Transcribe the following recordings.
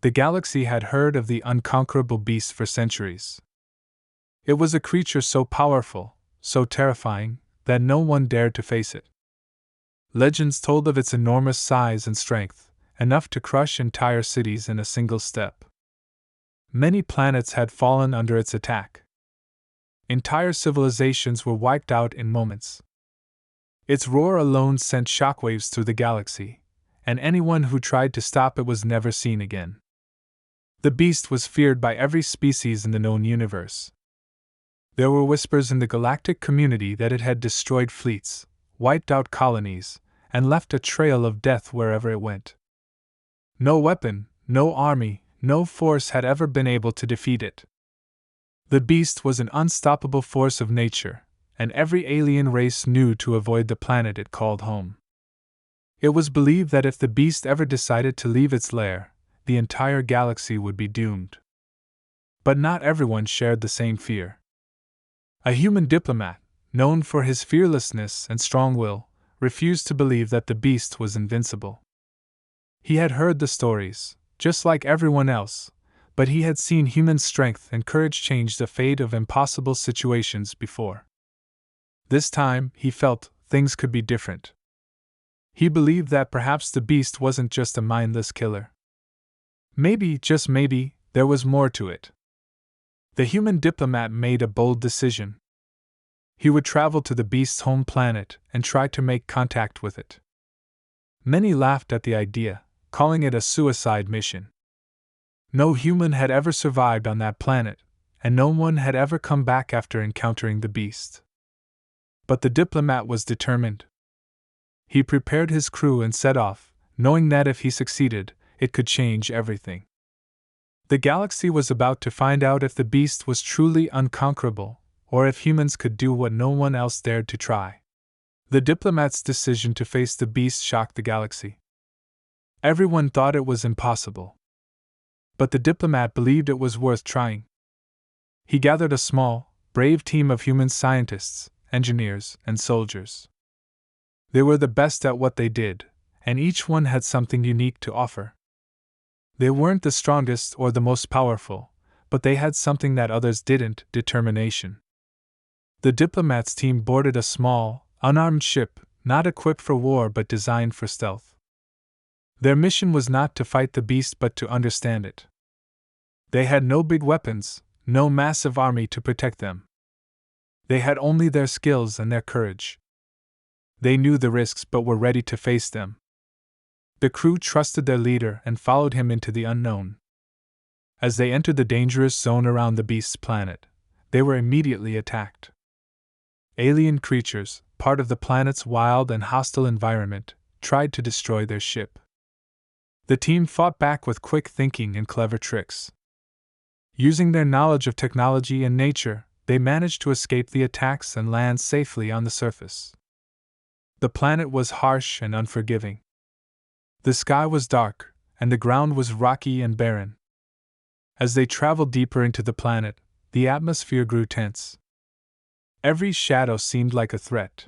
The galaxy had heard of the Unconquerable Beast for centuries. It was a creature so powerful, so terrifying, that no one dared to face it. Legends told of its enormous size and strength, enough to crush entire cities in a single step. Many planets had fallen under its attack. Entire civilizations were wiped out in moments. Its roar alone sent shockwaves through the galaxy, and anyone who tried to stop it was never seen again. The beast was feared by every species in the known universe. There were whispers in the galactic community that it had destroyed fleets, wiped out colonies, and left a trail of death wherever it went. No weapon, no army, no force had ever been able to defeat it. The beast was an unstoppable force of nature, and every alien race knew to avoid the planet it called home. It was believed that if the beast ever decided to leave its lair, the entire galaxy would be doomed. But not everyone shared the same fear. A human diplomat, known for his fearlessness and strong will, refused to believe that the beast was invincible. He had heard the stories, just like everyone else, but he had seen human strength and courage change the fate of impossible situations before. This time, he felt, things could be different. He believed that perhaps the beast wasn't just a mindless killer. Maybe, just maybe, there was more to it. The human diplomat made a bold decision. He would travel to the beast's home planet and try to make contact with it. Many laughed at the idea, calling it a suicide mission. No human had ever survived on that planet, and no one had ever come back after encountering the beast. But the diplomat was determined. He prepared his crew and set off, knowing that if he succeeded, it could change everything. The galaxy was about to find out if the beast was truly unconquerable, or if humans could do what no one else dared to try. The diplomat's decision to face the beast shocked the galaxy. Everyone thought it was impossible. But the diplomat believed it was worth trying. He gathered a small, brave team of human scientists, engineers, and soldiers. They were the best at what they did, and each one had something unique to offer. They weren't the strongest or the most powerful, but they had something that others didn't: determination. The diplomat's team boarded a small, unarmed ship, not equipped for war but designed for stealth. Their mission was not to fight the beast but to understand it. They had no big weapons, no massive army to protect them. They had only their skills and their courage. They knew the risks but were ready to face them. The crew trusted their leader and followed him into the unknown. As they entered the dangerous zone around the beast's planet, they were immediately attacked. Alien creatures, part of the planet's wild and hostile environment, tried to destroy their ship. The team fought back with quick thinking and clever tricks. Using their knowledge of technology and nature, they managed to escape the attacks and land safely on the surface. The planet was harsh and unforgiving. The sky was dark, and the ground was rocky and barren. As they traveled deeper into the planet, the atmosphere grew tense. Every shadow seemed like a threat.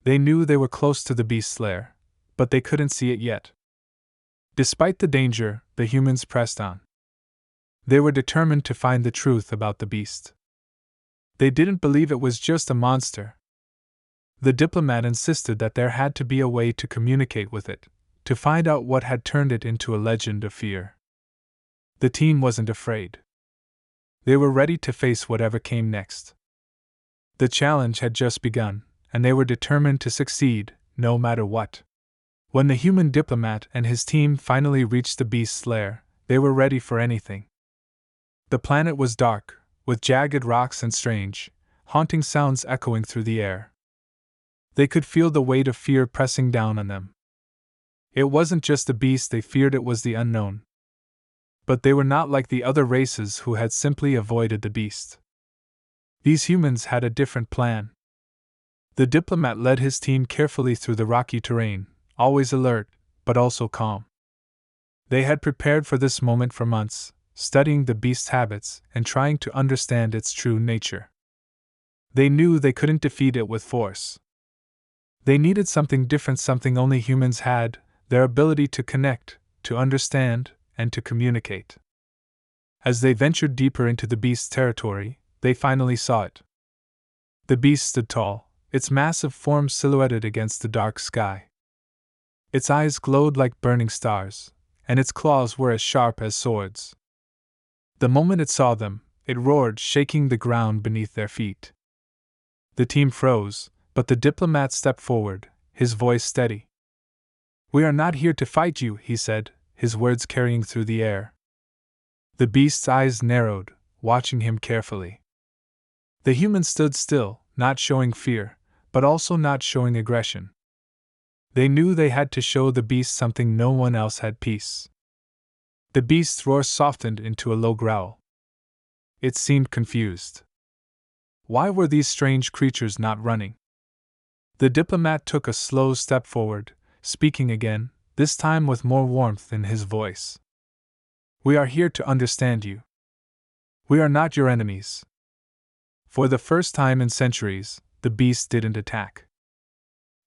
They knew they were close to the beast's lair, but they couldn't see it yet. Despite the danger, the humans pressed on. They were determined to find the truth about the beast. They didn't believe it was just a monster. The diplomat insisted that there had to be a way to communicate with it, to find out what had turned it into a legend of fear. The team wasn't afraid. They were ready to face whatever came next. The challenge had just begun, and they were determined to succeed, no matter what. When the human diplomat and his team finally reached the beast's lair, they were ready for anything. The planet was dark, with jagged rocks and strange, haunting sounds echoing through the air. They could feel the weight of fear pressing down on them. It wasn't just the beast they feared, it was the unknown. But they were not like the other races who had simply avoided the beast. These humans had a different plan. The diplomat led his team carefully through the rocky terrain, always alert, but also calm. They had prepared for this moment for months, studying the beast's habits and trying to understand its true nature. They knew they couldn't defeat it with force. They needed something different, something only humans had: their ability to connect, to understand, and to communicate. As they ventured deeper into the beast's territory, they finally saw it. The beast stood tall, its massive form silhouetted against the dark sky. Its eyes glowed like burning stars, and its claws were as sharp as swords. The moment it saw them, it roared, shaking the ground beneath their feet. The team froze, but the diplomat stepped forward, his voice steady. "We are not here to fight you," he said, his words carrying through the air. The beast's eyes narrowed, watching him carefully. The humans stood still, not showing fear, but also not showing aggression. They knew they had to show the beast something no one else had: peace. The beast's roar softened into a low growl. It seemed confused. Why were these strange creatures not running? The diplomat took a slow step forward, speaking again, this time with more warmth in his voice. "We are here to understand you. We are not your enemies." For the first time in centuries, the beast didn't attack.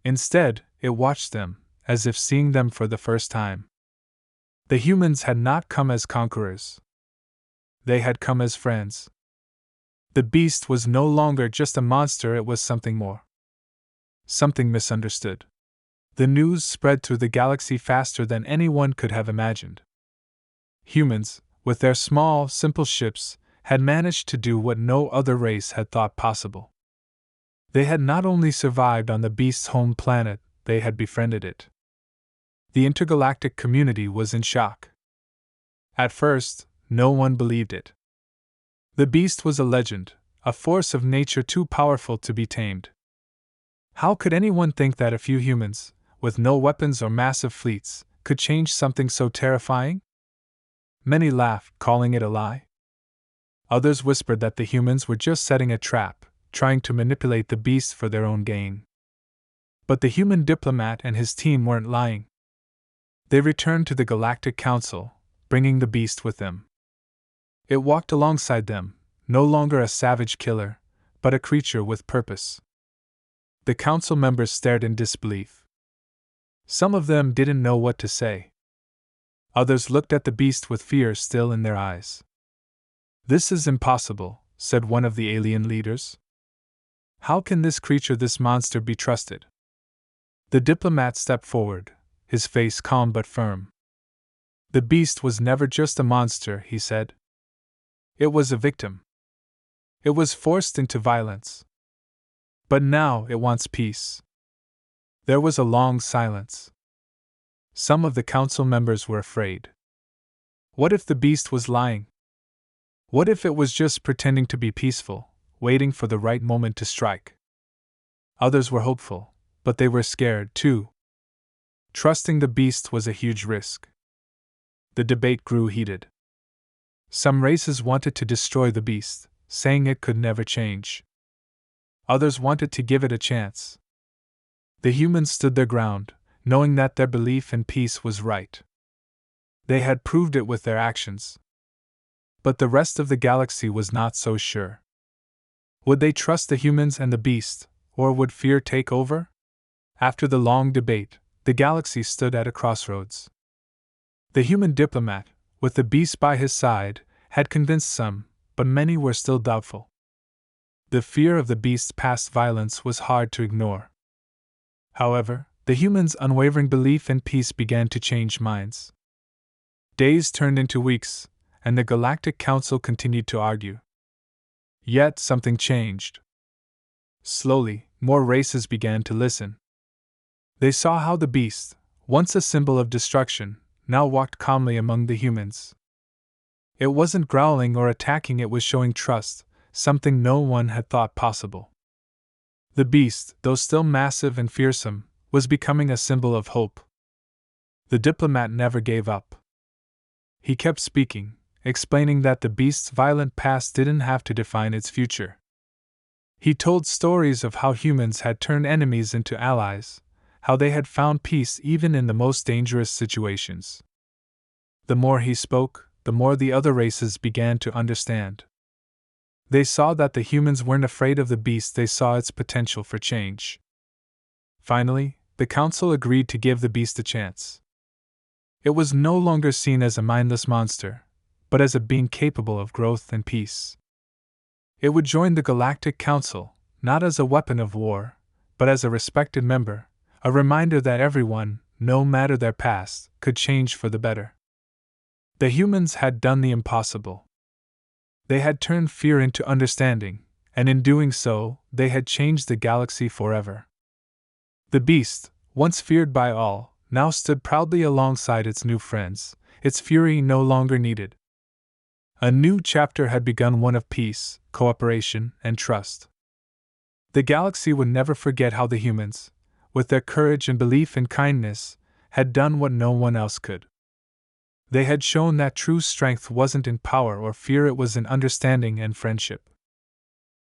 Instead, it watched them, as if seeing them for the first time. The humans had not come as conquerors. They had come as friends. The beast was no longer just a monster, it was something more. Something misunderstood. The news spread through the galaxy faster than anyone could have imagined. Humans, with their small, simple ships, had managed to do what no other race had thought possible. They had not only survived on the beast's home planet, they had befriended it. The intergalactic community was in shock. At first, no one believed it. The beast was a legend, a force of nature too powerful to be tamed. How could anyone think that a few humans, with no weapons or massive fleets, could change something so terrifying? Many laughed, calling it a lie. Others whispered that the humans were just setting a trap, trying to manipulate the beast for their own gain. But the human diplomat and his team weren't lying. They returned to the Galactic Council, bringing the beast with them. It walked alongside them, no longer a savage killer, but a creature with purpose. The council members stared in disbelief. Some of them didn't know what to say. Others looked at the beast with fear still in their eyes. "This is impossible," said one of the alien leaders. "How can this creature, this monster, be trusted?" The diplomat stepped forward, his face calm but firm. "The beast was never just a monster," he said. "It was a victim. It was forced into violence. But now it wants peace." There was a long silence. Some of the council members were afraid. What if the beast was lying? What if it was just pretending to be peaceful, waiting for the right moment to strike? Others were hopeful, but they were scared too. Trusting the beast was a huge risk. The debate grew heated. Some races wanted to destroy the beast, saying it could never change. Others wanted to give it a chance. The humans stood their ground, knowing that their belief in peace was right. They had proved it with their actions. But the rest of the galaxy was not so sure. Would they trust the humans and the beast, or would fear take over? After the long debate, the galaxy stood at a crossroads. The human diplomat, with the beast by his side, had convinced some, but many were still doubtful. The fear of the beast's past violence was hard to ignore. However, the humans' unwavering belief in peace began to change minds. Days turned into weeks, and the Galactic Council continued to argue. Yet something changed. Slowly, more races began to listen. They saw how the beast, once a symbol of destruction, now walked calmly among the humans. It wasn't growling or attacking, it was showing trust, something no one had thought possible. The beast, though still massive and fearsome, was becoming a symbol of hope. The diplomat never gave up. He kept speaking, explaining that the beast's violent past didn't have to define its future. He told stories of how humans had turned enemies into allies, how they had found peace even in the most dangerous situations. The more he spoke, the more the other races began to understand. They saw that the humans weren't afraid of the beast, they saw its potential for change. Finally, the council agreed to give the beast a chance. It was no longer seen as a mindless monster, but as a being capable of growth and peace. It would join the Galactic Council, not as a weapon of war, but as a respected member, a reminder that everyone, no matter their past, could change for the better. The humans had done the impossible. They had turned fear into understanding, and in doing so, they had changed the galaxy forever. The beast, once feared by all, now stood proudly alongside its new friends, its fury no longer needed. A new chapter had begun, one of peace, cooperation, and trust. The galaxy would never forget how the humans, with their courage and belief in kindness, had done what no one else could. They had shown that true strength wasn't in power or fear, it was in understanding and friendship.